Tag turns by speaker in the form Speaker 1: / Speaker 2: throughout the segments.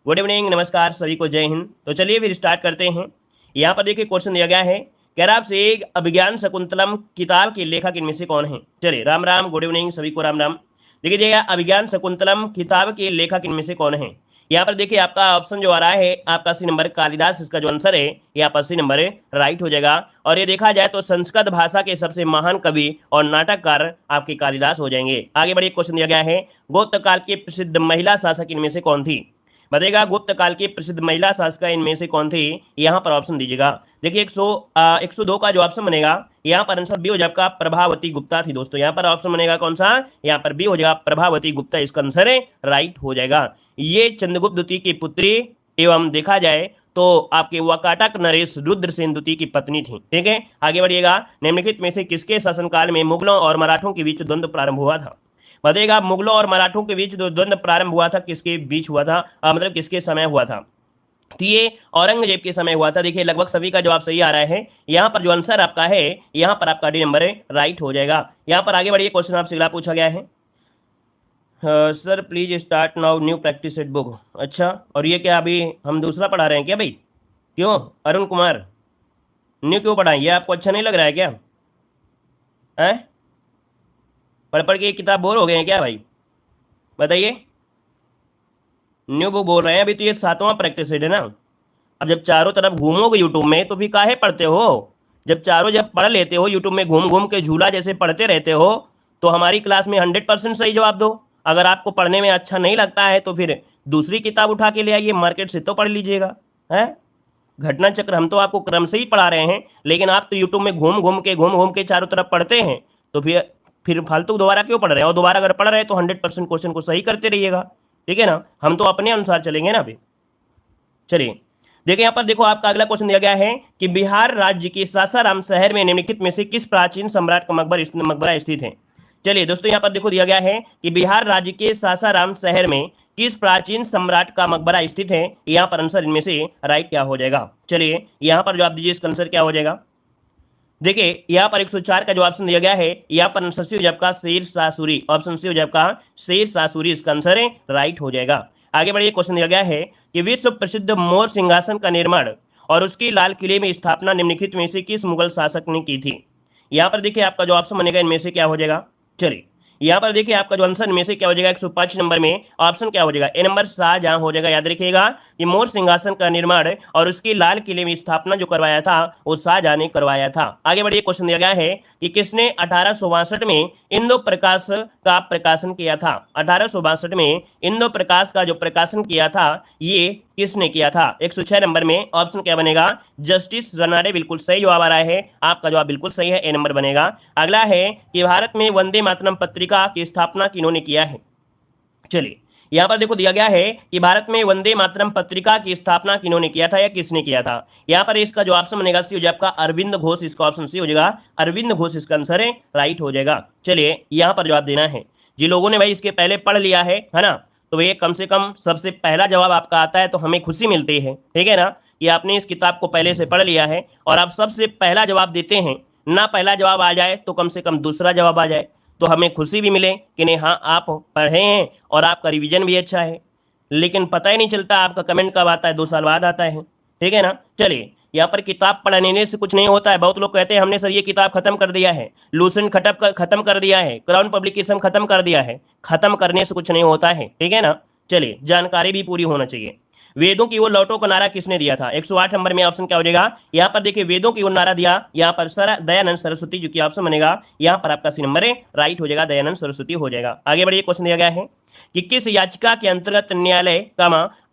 Speaker 1: Good evening, नमस्कार सभी को, जय हिंद। तो चलिए फिर स्टार्ट करते हैं। यहाँ पर देखिए क्वेश्चन दिया गया है, कह रहा आपसे एक अभिज्ञान शकुंतलम किताब के लेखक इनमें से कौन है। चलिए राम राम, गुड इवनिंग सभी को, राम राम। देखिए अभिज्ञान शकुंतलम किताब के लेखक इनमें से कौन है। यहाँ पर देखिए आपका ऑप्शन जो आ रहा है आपका सी नंबर कालिदास, इसका जो आंसर है यहाँ पर सी नंबर राइट हो जाएगा। और ये देखा जाए तो संस्कृत भाषा के सबसे महान कवि और नाटककार आपके कालिदास हो जाएंगे। आगे बढ़िए, क्वेश्चन दिया गया है, गुप्त काल की प्रसिद्ध महिला शासक इनमें से कौन थी। बताइएगा गुप्त काल की प्रसिद्ध महिला शासक इनमें से कौन थी, यहाँ पर ऑप्शन दीजिएगा। देखिए 102 का जो ऑप्शन बनेगा यहाँ पर आंसर बी हो जाएगा, प्रभावती गुप्ता थी दोस्तों। यहाँ पर ऑप्शन बनेगा कौन सा, यहाँ पर बी हो जाएगा, प्रभावती गुप्ता, इसका आंसर राइट हो जाएगा। ये चंद्रगुप्त द्वितीय की पुत्री एवं देखा जाए तो आपके वकाटक नरेश रुद्रसेन द्वितीय की पत्नी थी। ठीक है, आगे बढ़िएगा। निम्नलिखित में से किसके शासनकाल में मुगलों और मराठों के बीच द्वंद्व प्रारंभ हुआ था। बताइएगा मुगलों और मराठों के बीच जो द्वंद्व प्रारंभ हुआ था किसके बीच हुआ था, मतलब किसके समय हुआ था। तो ये औरंगजेब के समय हुआ था। देखिए लगभग सभी का जवाब सही आ रहा है। यहाँ पर जो आंसर आपका है यहाँ पर आपका डी नंबर राइट हो जाएगा। यहाँ पर आगे बढ़िए, क्वेश्चन आपसे अगला पूछा गया है, sir please start now new practice set book. अच्छा, और ये क्या अभी हम दूसरा पढ़ा रहे हैं क्या भाई, क्यों अरुण कुमार, न्यू क्यों पढ़ाएं, ये आपको अच्छा नहीं लग रहा है क्या है? पढ़ पढ़ के किताब बोर हो गए हैं क्या भाई, बताइए। न्यू बुक बोल रहे हैं, अभी तो ये 7वां प्रैक्टिस सेट है ना। अब जब चारों तरफ घूमोगे यूट्यूब में तो फिर काहे पढ़ते हो। जब पढ़ लेते हो यूट्यूब में घूम घूम के झूला जैसे पढ़ते रहते हो तो हमारी क्लास में 100% सही जवाब दो। अगर आपको पढ़ने में अच्छा नहीं लगता है तो फिर दूसरी किताब उठा के ले आइए, मार्केट से तो पढ़ लीजिएगा। है घटना चक्र हम तो आपको क्रम से ही पढ़ा रहे हैं, लेकिन आप तो यूट्यूब में घूम घूम के चारों तरफ पढ़ते हैं, तो फिर फालतू दोबारा क्यों पढ़ रहे हैं। और दोबारा अगर पढ़ रहे हैं तो 100% क्वेश्चन को सही करते रहिएगा, ठीक है ना। हम तो अपने अनुसार चलेंगे ना अभी। चलिए देखिए यहाँ पर देखो आपका अगला क्वेश्चन दिया गया है कि बिहार राज्य के सासाराम शहर में निम्नलिखित में से किस प्राचीन सम्राट का मकबरा स्थित है। चलिए दोस्तों यहाँ पर देखो दिया गया है कि बिहार राज्य के सासाराम शहर में किस प्राचीन सम्राट का मकबरा स्थित है। यहाँ पर आंसर इनमें से राइट क्या हो जाएगा। चलिए यहाँ पर जवाब दीजिए, इसका आंसर क्या हो जाएगा। देखिए यहाँ पर 104 का जो ऑप्शन दिया गया है यहाँ पर आंसर सी हो जाएगा शेर शाह सूरी, ऑप्शन सी हो जाएगा शेर शाह सूरी, इसका आंसर राइट हो जाएगा। आगे बढ़िए, क्वेश्चन दिया गया है कि विश्व प्रसिद्ध मोर सिंहासन का निर्माण और उसकी लाल किले में स्थापना निम्नलिखित में से किस मुगल शासक ने की थी। यहाँ पर देखिए आपका जो ऑप्शन बनेगा इनमें से क्या हो जाएगा। चलिए यहाँ पर देखिए आपका जो आंसर में से क्या हो जाएगा, 105 नंबर में ऑप्शन क्या हो जाएगा, ए नंबर शाहजहां हो जाएगा। याद रखिएगा कि मोर सिंहासन का निर्माण और उसकी लाल किले में स्थापना जो करवाया था वो शाहजहां ने करवाया था। आगे बढ़िए, क्वेश्चन दिया गया है कि किसने 1862 में इंदो प्रकाश का प्रकाशन किया था। 1862 में इंदो प्रकाश का जो प्रकाशन किया था ये किसने किया था। 106 नंबर में ऑप्शन क्या बनेगा, जस्टिस रनाडे, बिल्कुल सही जवाब आ रहा है, आपका जवाब बिल्कुल सही है, ए नंबर बनेगा। अगला है कि भारत में वंदे मातरम पत्रिका की स्थापना किन्होंने किया है। चलिए यहाँ पर देखो दिया गया है कि भारत में वंदे मातरम पत्रिका की स्थापना किन्होंने किया था या किसने किया था। यहाँ पर इसका जो ऑप्शन बनेगा सी हो जाएगा आपका अरविंद घोष, इसका ऑप्शन सी हो जाएगा अरविंद घोष, इसका आंसर राइट हो जाएगा। चलिए यहाँ पर जवाब देना है, जिन लोगों ने भाई इसके पहले पढ़ लिया है ना, तो ये कम से कम सबसे पहला जवाब आपका आता है तो हमें खुशी मिलती है, ठीक है ना, कि आपने इस किताब को पहले से पढ़ लिया है और आप सबसे पहला जवाब देते हैं ना। पहला जवाब आ जाए तो कम से कम दूसरा जवाब आ जाए तो हमें खुशी भी मिले कि नहीं हाँ आप पढ़े हैं और आपका रिवीजन भी अच्छा है। लेकिन पता ही नहीं चलता आपका कमेंट कब आता है, 2 साल बाद आता है, ठीक है ना। चलिए यहाँ पर किताब पढ़ने से कुछ नहीं होता है। बहुत लोग कहते हैं हमने सर ये किताब खत्म कर दिया है, लूसेंट खत्म कर दिया है, क्राउन पब्लिकेशन खत्म कर दिया है। खत्म करने से कुछ नहीं होता है, ठीक है ना। चलिए जानकारी भी पूरी होना चाहिए। वेदों की ओर लौटो का नारा किसने दिया था। 108 नंबर में ऑप्शन क्या हो जाएगा। यहाँ पर देखिए वेदों की ओर नारा दिया यहाँ पर दयानंद सरस्वती, जो कि ऑप्शन बनेगा यहाँ पर आपका सी नंबर राइट हो जाएगा, दयानंद सरस्वती हो जाएगा। आगे बढ़िए, क्वेश्चन दिया गया है कि किस याचिका के अंतर्गत न्यायालय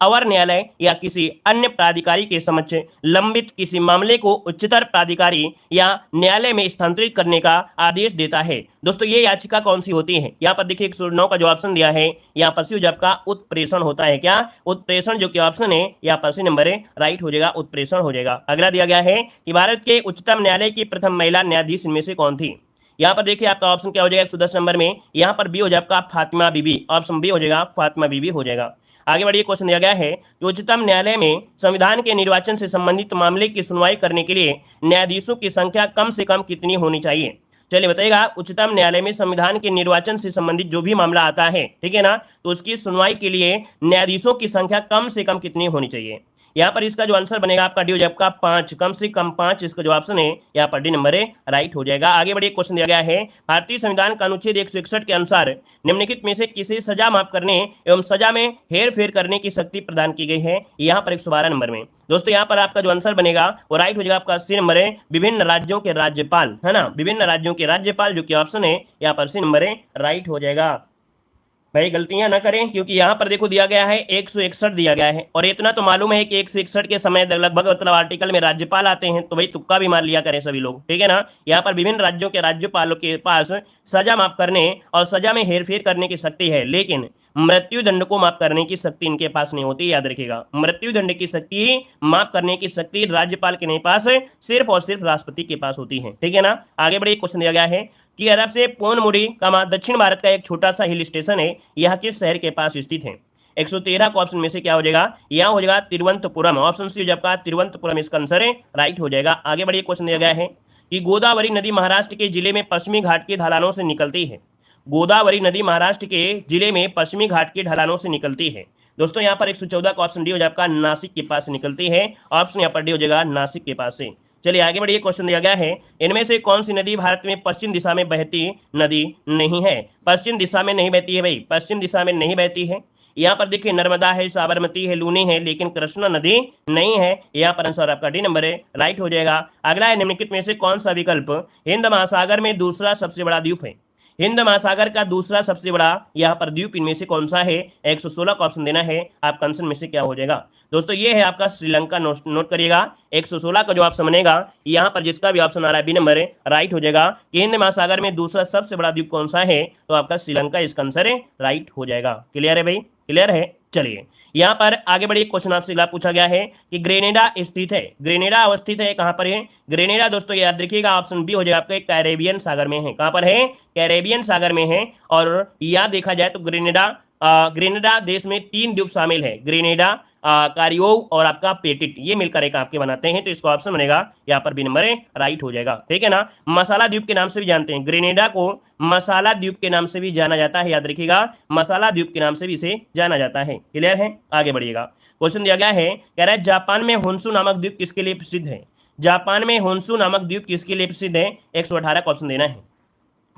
Speaker 1: अवर न्यायालय या किसी अन्य प्राधिकारी के समक्ष लंबित किसी मामले को उच्चतर प्राधिकारी या न्यायालय में स्थानांतरित करने का आदेश देता है। दोस्तों ये याचिका कौन सी होती है। यहाँ पर देखिए 109 का जो ऑप्शन दिया है यहाँ पर सी आपका उत्प्रेषण होता है। क्या उत्प्रेषण, जो कि ऑप्शन है यहाँ पर सी नंबर राइट हो जाएगा, उत्प्रेषण हो जाएगा। अगला दिया गया है कि भारत के उच्चतम न्यायालय की प्रथम महिला न्यायाधीश इनमें से कौन थी। यहाँ पर देखिए आपका ऑप्शन क्या हो जाएगा 110 नंबर में, यहाँ पर बी हो जाएगा फातिमा बीबी, ऑप्शन बी हो जाएगा फातिमा बीबी हो जाएगा। आगे बढ़िए, क्वेश्चन दिया गया है कि उच्चतम न्यायालय में संविधान के निर्वाचन से संबंधित मामले की सुनवाई करने के लिए न्यायाधीशों की संख्या कम से कम कितनी होनी चाहिए। चलिए बताइएगा, उच्चतम न्यायालय में संविधान के निर्वाचन से संबंधित जो भी मामला आता है, ठीक है ना, तो उसकी सुनवाई के लिए न्यायाधीशों की संख्या कम से कम कितनी होनी चाहिए? यहाँ पर इसका जो आंसर बनेगा आपका डी हो जाएगा 5, कम से कम 5 इसका जो ऑप्शन है यहाँ पर डी नंबर है राइट हो जाएगा। आगे बढ़िए, क्वेश्चन दिया गया है, भारतीय संविधान का अनुच्छेद 161 के अनुसार निम्नलिखित में से किसे सजा माफ करने एवं सजा में हेर फेर करने की शक्ति प्रदान की गई है? यहाँ पर 112 नंबर में। दोस्तों यहाँ पर आपका जो आंसर बनेगा वो राइट हो जाएगा आपका सी नंबर है, विभिन्न राज्यों के राज्यपाल, है ना, विभिन्न राज्यों के राज्यपाल, जो कि ऑप्शन है यहाँ पर सी नंबर है राइट हो जाएगा। भाई गलतियां ना करें, क्योंकि यहाँ पर देखो दिया गया है 161 दिया गया है, और इतना तो मालूम है कि 161 के समय लगभग मतलब आर्टिकल में राज्यपाल आते हैं, तो भाई तुक्का भी मार लिया करें सभी लोग, ठीक है ना। यहाँ पर विभिन्न राज्यों के राज्यपालों के पास सजा माफ करने और सजा में हेरफेर करने की शक्ति है, लेकिन मृत्यु दंड को माफ करने की शक्ति इनके पास नहीं होती, याद रखिएगा। मृत्यु दंड की शक्ति, माफ करने की शक्ति राज्यपाल के नहीं पास, सिर्फ और सिर्फ राष्ट्रपति के पास होती है, ठीक है ना। आगे बढ़िए, क्वेश्चन दिया गया है कि अरब से पोनमुड़ी दक्षिण भारत का एक छोटा सा हिल स्टेशन है, यह किस शहर के पास स्थित है? 113 को ऑप्शन में से क्या हो जाएगा? यहाँ हो जाएगा तिरुवनंतपुरम, ऑप्शन सी जब का तिरुवनंतपुरम इसका आंसर है राइट हो जाएगा। आगे बढ़िए, क्वेश्चन दिया गया है कि गोदावरी नदी महाराष्ट्र के जिले में पश्चिमी घाट के ढलानों से निकलती है। गोदावरी नदी महाराष्ट्र के जिले में पश्चिमी घाट के ढलानों से निकलती है। दोस्तों यहाँ पर 114 का ऑप्शन डी हो जाएगा नासिक के पास से निकलती है, ऑप्शन यहाँ पर डी हो जाएगा नासिक के पास से। चलिए आगे बढ़िए, क्वेश्चन दिया गया है, इनमें से कौन सी नदी भारत में पश्चिम दिशा में बहती नदी नहीं है? पश्चिम दिशा में नहीं बहती है भाई, पश्चिम दिशा में नहीं बहती है। यहाँ पर देखिए नर्मदा है, साबरमती है, लूनी है, लेकिन कृष्णा नदी नहीं है। यहाँ पर आंसर आपका डी नंबर है राइट हो जाएगा। अगला है, निम्नलिखित में से कौन सा विकल्प हिंद महासागर में दूसरा सबसे बड़ा द्वीप है? हिंद महासागर का दूसरा सबसे बड़ा यहाँ पर द्वीप इनमें से कौन सा है? 116 का ऑप्शन देना है, आपका आंसर में से क्या हो जाएगा? दोस्तों ये है आपका श्रीलंका, नोट करिएगा। 116 का जो ऑप्शन बनेगा यहाँ पर जिसका भी ऑप्शन आ रहा है बी नंबर है राइट हो जाएगा कि हिंद महासागर में दूसरा सबसे बड़ा द्वीप कौन सा है, तो आपका श्रीलंका इसका आंसर है राइट हो जाएगा। क्लियर है भाई, क्लियर है। चलिए यहाँ पर आगे बढ़िए, क्वेश्चन आपसे अगला पूछा गया है कि ग्रेनेडा स्थित है, ग्रेनेडा अवस्थित है कहाँ पर है? ग्रेनेडा दोस्तों याद रखिएगा ऑप्शन बी हो जाएगा आपके कैरेबियन सागर में है। कहाँ पर है? कैरेबियन सागर में है। और यहाँ देखा जाए तो ग्रेनेडा देश में 3 द्वीप शामिल है, ग्रेनेडा, कारियोग और आपका पेटिट, ये मिलकर एक आपके बनाते हैं, तो इसका ऑप्शन बनेगा यहाँ पर बी नंबर है राइट हो जाएगा, ठीक है ना। मसाला द्वीप के नाम से भी जानते हैं, ग्रेनेडा को मसाला द्वीप के नाम से भी जाना जाता है, याद रखिएगा मसाला द्वीप के नाम से भी इसे जाना जाता है। क्लियर है, आगे बढ़िएगा। क्वेश्चन दिया गया है, कह रहा है जापान में होन्शु नामक द्वीप किसके लिए प्रसिद्ध है? जापान में होन्शु नामक द्वीप किसके लिए प्रसिद्ध है? 118 का ऑप्शन देना है।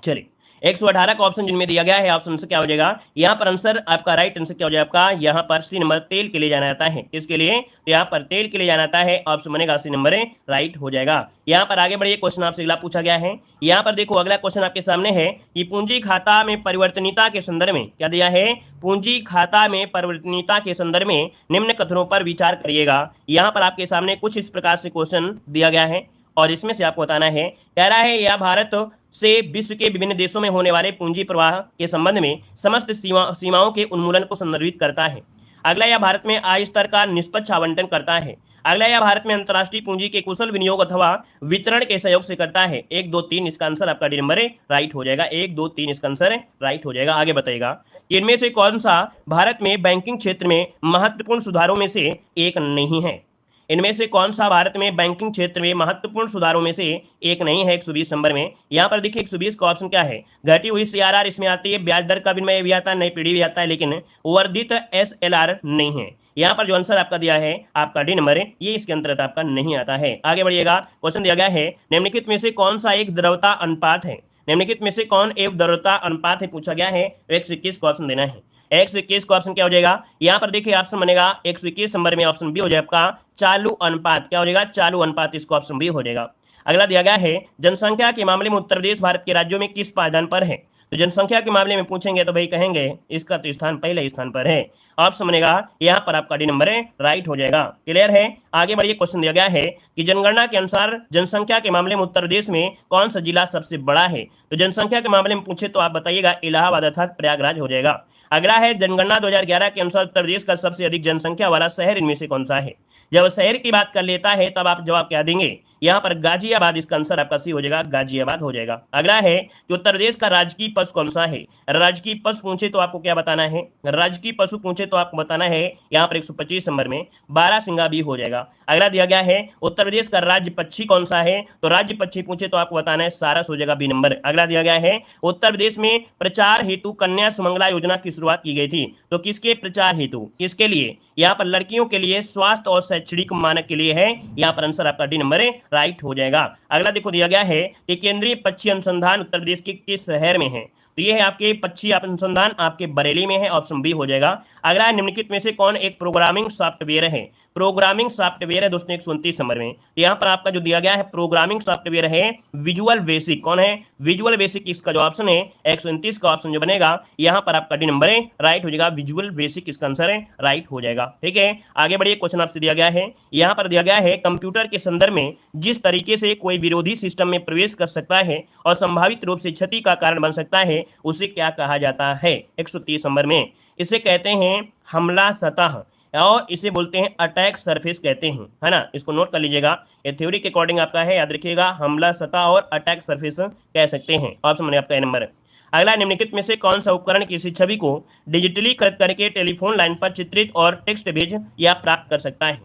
Speaker 1: चलिए 118 का ऑप्शन जिनमें दिया गया है, ऑप्शन से क्या हो जाएगा? यहाँ पर आंसर आपका राइट आंसर क्या हो जाएगा आपका? यहाँ पर सी नंबर तेल के लिए जाना जाता है। किसके लिए? तो यहाँ पर तेल के लिए जाना जाता है, ऑप्शन बनेगा सी नंबर है राइट हो जाएगा। यहाँ पर आगे बढ़िए, क्वेश्चन आपसे अगला पूछा गया है। यहाँ पर देखो अगला क्वेश्चन आपके सामने है कि पूंजी खाता में परिवर्तनीयता के संदर्भ में क्या दिया है? पूंजी खाता में परिवर्तनीयता के संदर्भ में निम्न कथनों पर विचार करिएगा। यहाँ पर आपके सामने कुछ इस प्रकार से क्वेश्चन दिया गया है और इसमें से आपको बताना है। कह रहा है यह भारत से विश्व के विभिन्न देशों में होने वाले पूंजी प्रवाह के संबंध में समस्त सीमाओं के उन्मूलन को संदर्भित करता है। अगला, यह भारत में आय स्तर का निष्पक्ष आवंटन करता है। अगला, यह भारत में अंतर्राष्ट्रीय पूंजी के कुशल विनियोग अथवा वितरण के सहयोग से करता है। 1, 2, 3 इसका आंसर आपका डी नंबर है राइट हो जाएगा। 1, 2, 3 इसका आंसर है राइट हो जाएगा। आगे बताएगा कि इनमें से कौन सा भारत में बैंकिंग क्षेत्र में महत्वपूर्ण सुधारों में से एक नहीं है? इनमें से कौन सा भारत में बैंकिंग क्षेत्र में महत्वपूर्ण सुधारों में से एक नहीं है? 120 नंबर में। यहाँ पर देखिए 120 का ऑप्शन क्या है? घटी हुई CRR इसमें आती है, ब्याज दर का विनिमय भी आता है, नई पीढ़ी भी आता है, लेकिन वर्धित SLR नहीं है। यहाँ पर जो आंसर आपका दिया है आपका डी नंबर है, ये इसके अंतर्गत आपका नहीं आता है। आगे बढ़िएगा, क्वेश्चन दिया गया है निम्नलिखित में से कौन सा एक द्रव्यता अनुपात है? निम्नलिखित में से कौन एक द्रव्यता अनुपात है पूछा गया है। 121 का ऑप्शन देना है। 121 का ऑप्शन क्या हो जाएगा? यहाँ पर देखिए ऑप्शन बनेगा 121 नंबर में ऑप्शन बी हो जाएगा आपका चालू अनुपात। क्या हो जाएगा? चालू अनुपात, इसको ऑप्शन बी हो जाएगा। अगला दिया गया है जनसंख्या के मामले में उत्तर प्रदेश भारत के राज्यों में किस पायदान पर है? तो जनसंख्या के मामले में पूछेंगे तो भाई कहेंगे इसका तो स्थान पहले स्थान पर है, ऑप्शन बनेगा यहाँ पर आपका डी नंबर है राइट हो जाएगा। क्लियर है, आगे बढ़िए। क्वेश्चन दिया गया है कि जनगणना के अनुसार जनसंख्या के मामले में उत्तर प्रदेश में कौन सा जिला सबसे बड़ा है? तो जनसंख्या के मामले में पूछे तो आप बताइएगा इलाहाबाद अर्थात प्रयागराज हो जाएगा। अगला है जनगणना 2011 के अनुसार उत्तर प्रदेश का सबसे अधिक जनसंख्या वाला शहर इनमें से कौन सा है? जब शहर की बात कर लेता है तब आप जवाब क्या देंगे? यहाँ पर गाजियाबाद इसका आंसर आपका सी हो जाएगा, गाजियाबाद हो जाएगा। अगला है कि उत्तर प्रदेश का राजकीय पशु कौन सा है। राजकीय पशु पूछे तो आपको क्या बताना है, राजकीय पशु पूछे तो आपको बताना है यहाँ पर 125 नंबर में बारहसिंगा भी हो जाएगा। अगला दिया गया है उत्तर प्रदेश का राज्य पक्षी कौन सा है, तो राज्य पक्षी पूछे तो आपको बताना है सारस हो जाएगा, बी नंबर। अगला दिया गया है उत्तर प्रदेश में प्रचार हेतु कन्या सुमंगला योजना की शुरुआत की गई थी, तो किसके प्रचार हेतु, किसके लिए, यहाँ पर लड़कियों के लिए, स्वास्थ्य और शैक्षणिक मानक के लिए है। यहाँ पर आंसर आपका डी नंबर राइट हो जाएगा। अगला देखो दिया गया है कि केंद्रीय पक्षी अनुसंधान उत्तर प्रदेश के किस शहर में है, तो ये है आपके पक्षी अनुसंधान आपके बरेली में है, ऑप्शन बी हो जाएगा। अगला निम्नलिखित में से कौन एक प्रोग्रामिंग सॉफ्टवेयर है, प्रोग्रामिंग सॉफ्टवेयर है दोस्तों 129 नंबर में। यहाँ पर आपका जो दिया गया है प्रोग्रामिंग सॉफ्टवेयर है विजुअल बेसिक, कौन है, विजुअल बेसिक, इसका जो ऑप्शन है 129 का ऑप्शन जो बनेगा यहाँ पर आपका डी नंबर राइट हो जाएगा, विजुअल बेसिक इसका आंसर है राइट हो जाएगा। ठीक है, आगे बढ़िए, क्वेश्चन आपसे दिया गया है, यहाँ पर दिया गया है कंप्यूटर के संदर्भ में जिस तरीके से कोई विरोधी सिस्टम में प्रवेश कर सकता है और संभावित रूप से क्षति का कारण बन सकता है उसे क्या कहा जाता है, 130 नंबर में। इसे कहते हैं हमला सतह और इसे बोलते हैं अटैक सरफेस कहते हैं, है ना, इसको नोट कर लीजिएगा, ये थ्योरी के अकॉर्डिंग आपका है, याद रखिएगा, हमला सतह और अटैक सरफेस कह सकते हैं, ऑप्शन में आपका नंबर। अगला निम्नलिखित में से कौन सा उपकरण किसी छवि को डिजिटलीकृत करके टेलीफोन लाइन पर चित्रित और टेक्स्ट भेज या प्राप्त कर सकता है।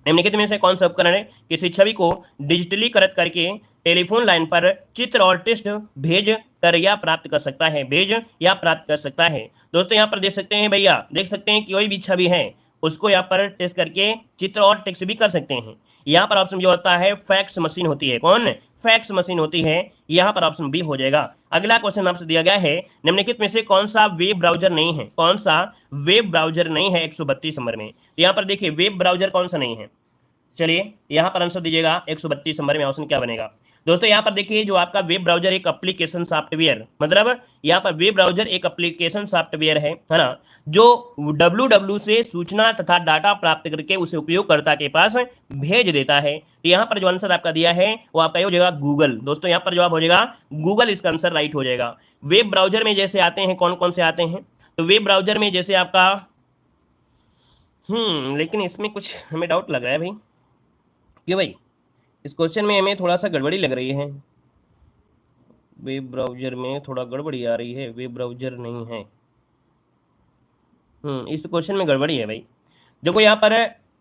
Speaker 1: निम्नलिखित में से कौन सा उपकरण है किसी छवि को डिजिटलीकृत करके टेलीफोन लाइन पर चित्र और टेक्स्ट भेज कर या प्राप्त कर सकता है, भेज या प्राप्त कर सकता है। दोस्तों यहाँ पर देख सकते हैं भैया, देख सकते हैं कि कोई भी छवि है उसको यहाँ पर टेस्ट करके चित्र और टेक्स्ट भी कर सकते हैं। यहाँ पर ऑप्शन जो होता है फैक्स मशीन होती है, कौन, फैक्स मशीन होती है, यहाँ पर ऑप्शन बी हो जाएगा। अगला क्वेश्चन आपसे दिया गया है निम्नलिखित में से कौन सा वेब ब्राउजर नहीं है, कौन सा वेब ब्राउजर नहीं है 132 नंबर में। यहाँ पर देखिए वेब ब्राउजर कौन सा नहीं है, चलिए यहाँ पर आंसर दीजिएगा 132 नंबर में ऑप्शन क्या बनेगा। दोस्तों यहाँ पर देखिए जो आपका वेब ब्राउजर एक एप्लीकेशन सॉफ्टवेयर, मतलब यहाँ पर वेब ब्राउजर एक एप्लीकेशन सॉफ्टवेयर है ना, जो www से सूचना तथा डाटा प्राप्त करके उसे उपयोगकर्ता के पास भेज देता है। तो यहाँ पर जो आंसर आपका दिया है वो आपका हो जाएगा गूगल। दोस्तों यहाँ पर जवाब हो जाएगा गूगल, इसका आंसर राइट हो जाएगा। वेब ब्राउजर में जैसे आते हैं, कौन कौन से आते हैं, तो वेब ब्राउजर में जैसे आपका लेकिन इसमें कुछ हमें डाउट लग रहा है भाई, क्यों भाई, इस क्वेश्चन में हमें थोड़ा सा गड़बड़ी लग रही है, वेब ब्राउजर में थोड़ा गड़बड़ी आ रही है, वेब ब्राउजर नहीं है, इस क्वेश्चन में गड़बड़ी है भाई। देखो यहाँ पर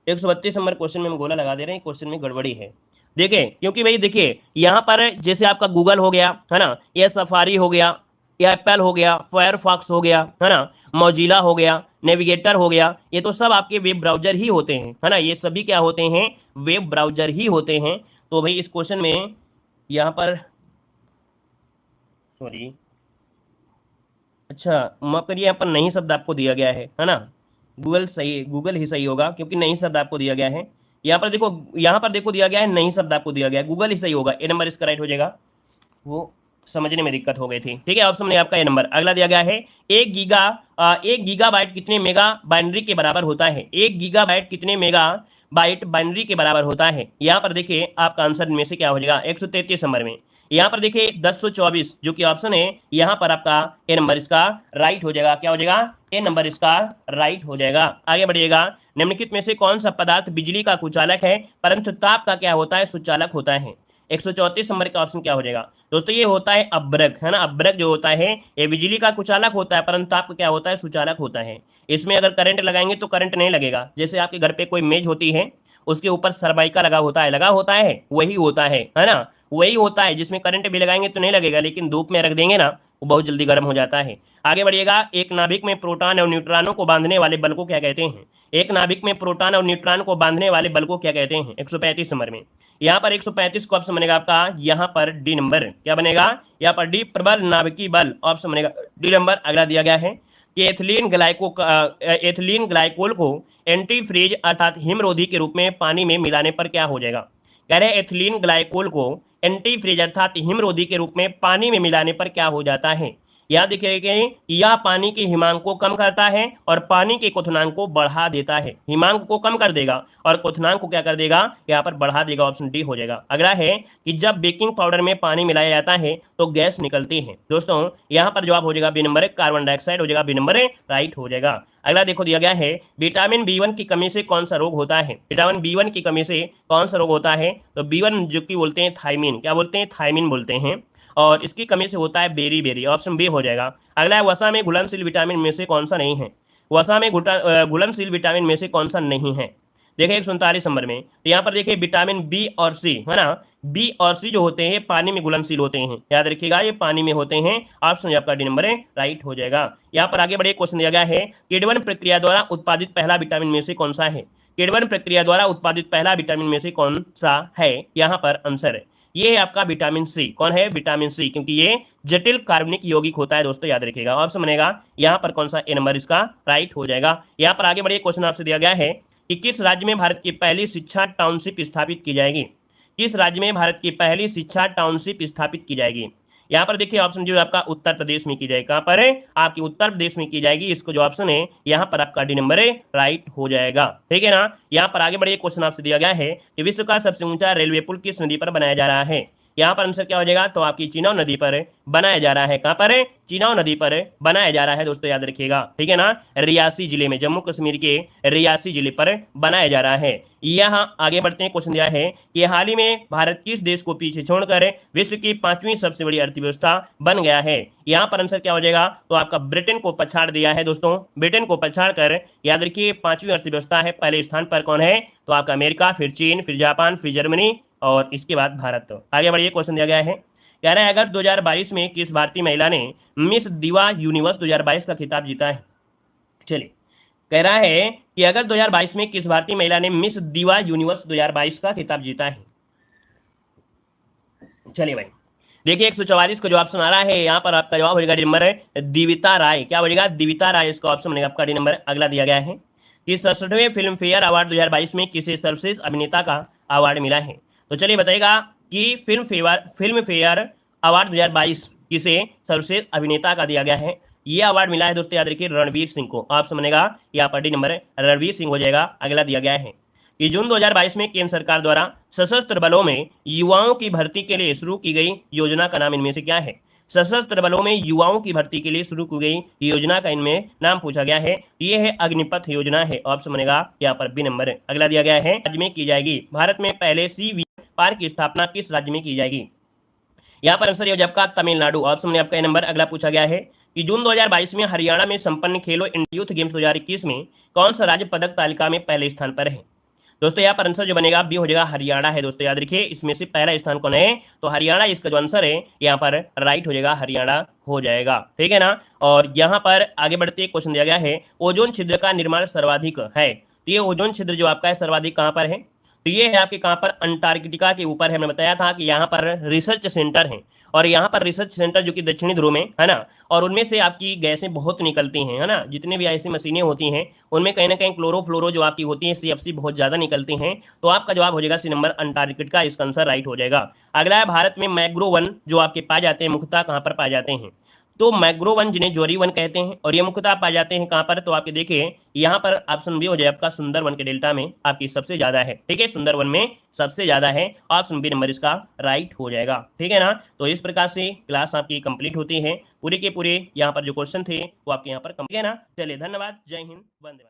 Speaker 1: 132 नंबर क्वेश्चन में हम गोला लगा दे रहे हैं, क्वेश्चन में गड़बड़ी है, देखिए, क्योंकि भाई देखिए यहाँ पर जैसे आपका गूगल हो गया, है ना, या सफारी हो गया, या एप्पल हो गया, फायरफॉक्स हो गया, है ना, मौजिला हो गया, नेविगेटर हो गया, ये तो सब आपके वेब ब्राउजर ही होते हैं, है ना, ये सभी क्या होते हैं, वेब ब्राउजर ही होते हैं। तो भाई इस क्वेश्चन में यहाँ पर सॉरी, अच्छा माफ करिए, यहाँ पर नहीं शब्द आपको दिया गया है ना, गूगल सही, गूगल ही सही होगा क्योंकि नहीं शब्द आपको दिया गया है। यहाँ पर देखो, यहाँ पर देखो दिया गया है नहीं शब्द आपको दिया गया है, गूगल ही सही होगा, ए नंबर इसका राइट हो जाएगा, वो समझने में दिक्कत हो गई थी। ठीक है, ऑप्शन में आपका ए नंबर। अगला दिया गया है 1 गीगाबाइट कितने मेगा बाइनरी के बराबर होता है, 1 गीगाबाइट कितने मेगा बाइट बाइनरी के बराबर होता है। यहाँ पर देखिए आपका आंसर इनमें से क्या हो जाएगा, 133 नंबर में। यहाँ पर देखिए 1024 जो कि ऑप्शन है, यहाँ पर आपका ए नंबर इसका राइट हो जाएगा, क्या हो जाएगा, ए नंबर इसका राइट हो जाएगा। आगे बढ़िएगा, निम्नलिखित में से कौन सा पदार्थ बिजली का कुचालक है परंतु ताप का क्या होता है, सुचालक होता है। 134 नंबर का ऑप्शन क्या हो जाएगा दोस्तों, ये होता है अब्रक, है ना, अब्रक जो होता है ये बिजली का कुचालक होता है परंतु आपका क्या होता है, सुचालक होता है। इसमें अगर करंट लगाएंगे तो करंट नहीं लगेगा, जैसे आपके घर पे कोई मेज होती है उसके ऊपर सरबाइका लगा होता है, वही होता है ना, वही होता है, जिसमें करंट भी लगाएंगे तो नहीं लगेगा, लेकिन धूप में रख देंगे ना वो बहुत जल्दी गर्म हो जाता है। आगे बढ़िएगा, एक नाभिक में प्रोटॉन और न्यूट्रॉनों को बांधने वाले बल को क्या कहते हैं, एक नाभिक में प्रोटॉन और न्यूट्रॉन को बांधने वाले बल को क्या कहते हैं। 135 नंबर में, यहाँ पर 135 को ऑप्शन बनेगा आपका, यहाँ पर डी नंबर क्या बनेगा, यहाँ पर डी प्रबल नाभिकीय बल, ऑप्शन बनेगा डी नंबर। अगला दिया गया है कि एथिलीन ग्लाइकोल को एंटी फ्रीज अर्थात हिमरोधी के रूप में पानी में मिलाने पर क्या हो जाएगा। कह रहे एथिलीन ग्लाइकोल को एंटी फ्रीज अर्थात हिमरोधी के रूप में पानी में मिलाने पर क्या हो जाता है। यहाँ देखिए कि यह पानी के हिमांक को कम करता है और पानी के क्वथनांक को बढ़ा देता है। हिमांक को कम कर देगा और क्वथनांक को क्या कर देगा, यहाँ पर बढ़ा देगा। ऑप्शन डी हो जाएगा। अगला है कि जब बेकिंग पाउडर में पानी मिलाया जाता है तो गैस निकलती है। दोस्तों यहाँ पर जवाब हो जाएगा बी नंबर, कार्बन डाइऑक्साइड हो जाएगा। बी नंबर राइट हो जाएगा। अगला देखो दिया गया है विटामिन B1 की कमी से कौन सा रोग होता है। विटामिन B1 की कमी से कौन सा रोग होता है, तो B1 जो कि बोलते हैं थायमिन, क्या बोलते हैं, थायमिन बोलते हैं, और इसकी कमी से होता है बेरी। ऑप्शन बी हो जाएगा। अगला है वसा में घुलनशील विटामिन में से कौन सा नहीं है। वसा में घुलनशील विटामिन में से कौन सा नहीं है। देखिए 147 नंबर में, तो यहाँ पर देखिए विटामिन बी और सी है ना, बी और सी जो होते हैं पानी में घुलनशील होते हैं, याद रखिएगा ये पानी में होते हैं। ऑप्शन आपका डी नंबर है राइट हो जाएगा। यहाँ पर आगे बढ़े, क्वेश्चन दिया गया है किडवन प्रक्रिया द्वारा उत्पादित पहला विटामिन में से कौन सा है। किडवन प्रक्रिया द्वारा उत्पादित पहला विटामिन में से कौन सा है, यहाँ पर आंसर है ये है आपका विटामिन सी। कौन है, विटामिन सी, क्योंकि ये जटिल कार्बनिक यौगिक होता है दोस्तों, याद रखिएगा। ऑप्शन बनेगा यहाँ पर कौन सा, ए नंबर इसका राइट हो जाएगा। यहाँ पर आगे बढ़िए, क्वेश्चन आपसे दिया गया है कि किस राज्य में भारत की पहली शिक्षा टाउनशिप स्थापित की जाएगी। किस राज्य में भारत की पहली शिक्षा टाउनशिप स्थापित की जाएगी। यहाँ पर देखिए ऑप्शन जो आपका उत्तर प्रदेश में की जाएगी। कहाँ पर है, आपकी उत्तर प्रदेश में की जाएगी। इसको जो ऑप्शन है यहाँ पर आपका डी नंबर है राइट हो जाएगा। ठीक है ना। यहाँ पर आगे बढ़िए, क्वेश्चन आपसे दिया गया है कि विश्व का सबसे ऊंचा रेलवे पुल किस नदी पर बनाया जा रहा है। यहाँ पर आंसर क्या हो जाएगा, तो आपकी चिनाव नदी पर बनाया जा रहा है। कहाँ पर है, चिनाव नदी पर बनाया जा रहा है दोस्तों, याद रखिएगा। ठीक है ना, रियासी जिले में, जम्मू कश्मीर के रियासी जिले पर बनाया जा रहा है। यहाँ आगे बढ़ते हैं, क्वेश्चन दिया है कि हाल ही में भारत किस देश को पीछे छोड़कर विश्व की 5वीं सबसे बड़ी अर्थव्यवस्था बन गया है। यहाँ पर आंसर क्या हो जाएगा, तो आपका ब्रिटेन को पछाड़ दिया है दोस्तों। ब्रिटेन को पछाड़ कर याद रखिए 5वीं अर्थव्यवस्था है। पहले स्थान पर कौन है, तो आपका अमेरिका, फिर चीन, फिर जापान, फिर जर्मनी और इसके बाद भारत। आगे बढ़िए, क्वेश्चन दिया गया है, कह रहा है अगस्त 2022 में किस भारतीय महिला ने मिस दिवा यूनिवर्स 2022 का खिताब जीता है। चलिए, कह रहा है कि अगस्त 2022 में किस भारतीय महिला ने मिस दिवा यूनिवर्स 2022 का खिताब जीता है। चलिए भाई, देखिए 144 को जो ऑप्शन आ रहा है यहाँ पर आपका जवाब हो जाएगा डी नंबर दिविता राय। क्या बनेगा, दिविता राय, इसका ऑप्शन बनेगा आपका डी नंबर। अगला दिया गया है कि 67वें फिल्म फेयर अवार्ड 2022 में किसे सर्वश्रेष्ठ अभिनेता का अवार्ड मिला है। तो चलिए बताइएगा कि फिल्म फेयर अवार्ड 2022 किसे सर्वश्रेष्ठ अभिनेता का दिया गया है। ये अवार्ड मिला है दोस्तों, याद रखिए रणवीर सिंह को। ऑप्शन बनेगा यहाँ पर डी नंबर रणवीर सिंह हो जाएगा। अगला दिया गया है कि जून 2022 में केंद्र सरकार द्वारा सशस्त्र बलों में युवाओं की भर्ती के लिए शुरू की गई योजना का नाम इनमें से क्या है। सशस्त्र बलों में युवाओं की भर्ती के लिए शुरू की गई योजना का इनमें नाम पूछा गया है। ये है अग्निपथ योजना है। ऑप्शन बनेगा यहाँ पर बी नंबर। अगला दिया गया है राज्य में की जाएगी भारत में पहले सी पार्क की स्थापना किस राज्य में की जाएगी। यहाँ पर आंसर ये आपका तमिलनाडु। ऑप्शन में आपका नंबर। अगला पूछा गया है कि जून 2022 में हरियाणा में संपन्न खेलो इंडिया यूथ गेम्स 2021 में कौन सा राज्य पदक तालिका में पहले स्थान पर है। दोस्तों यहाँ पर आंसर जो बनेगा बी हो जाएगा, हरियाणा है दोस्तों, याद रखिए। इसमें से पहला स्थान कौन है, तो हरियाणा, इसका जो आंसर है यहाँ पर राइट हो जाएगा, हरियाणा हो जाएगा। ठीक है ना। और यहाँ पर आगे बढ़ते क्वेश्चन दिया गया है ओजोन छिद्र का निर्माण सर्वाधिक है। तो ये ओजोन छिद्र जो आपका है सर्वाधिक कहाँ पर है, तो ये है आपके कहाँ पर, अंटार्कटिका के ऊपर है। हमने बताया था कि यहाँ पर रिसर्च सेंटर है, और यहाँ पर रिसर्च सेंटर जो कि दक्षिणी ध्रुव में है ना, और उनमें से आपकी गैसें बहुत निकलती हैं, है ना। जितने भी ऐसी मशीनें होती हैं उनमें कहीं ना कहीं क्लोरोफ्लोरो जो आपकी होती है CFC बहुत ज़्यादा निकलती हैं। तो आपका जवाब हो जाएगा सी नंबर, अंटार्कटिका, इसका आंसर राइट हो जाएगा। अगला है भारत में मैंग्रोव वन जो आपके पाए जाते हैं मुख्यतः कहाँ पर पाए जाते हैं, तो मैंग्रोव वन जिन्हें ज्वारी वन कहते हैं, और ये मुख्यतः पाए जाते हैं कहाँ पर, तो आपके देखिए यहाँ पर ऑप्शन बी हो जाए आपका, सुंदरवन के डेल्टा में आपकी सबसे ज्यादा है। ठीक है, सुंदरवन में सबसे ज्यादा है। ऑप्शन बी नंबर इसका राइट हो जाएगा। ठीक है ना। तो इस प्रकार से क्लास आपकी कंप्लीट होती है। पूरे के पूरे यहाँ पर जो क्वेश्चन थे वो आपके यहाँ पर, ठीक है ना। चलिए, धन्यवाद, जय हिंद, वंदे मातरम।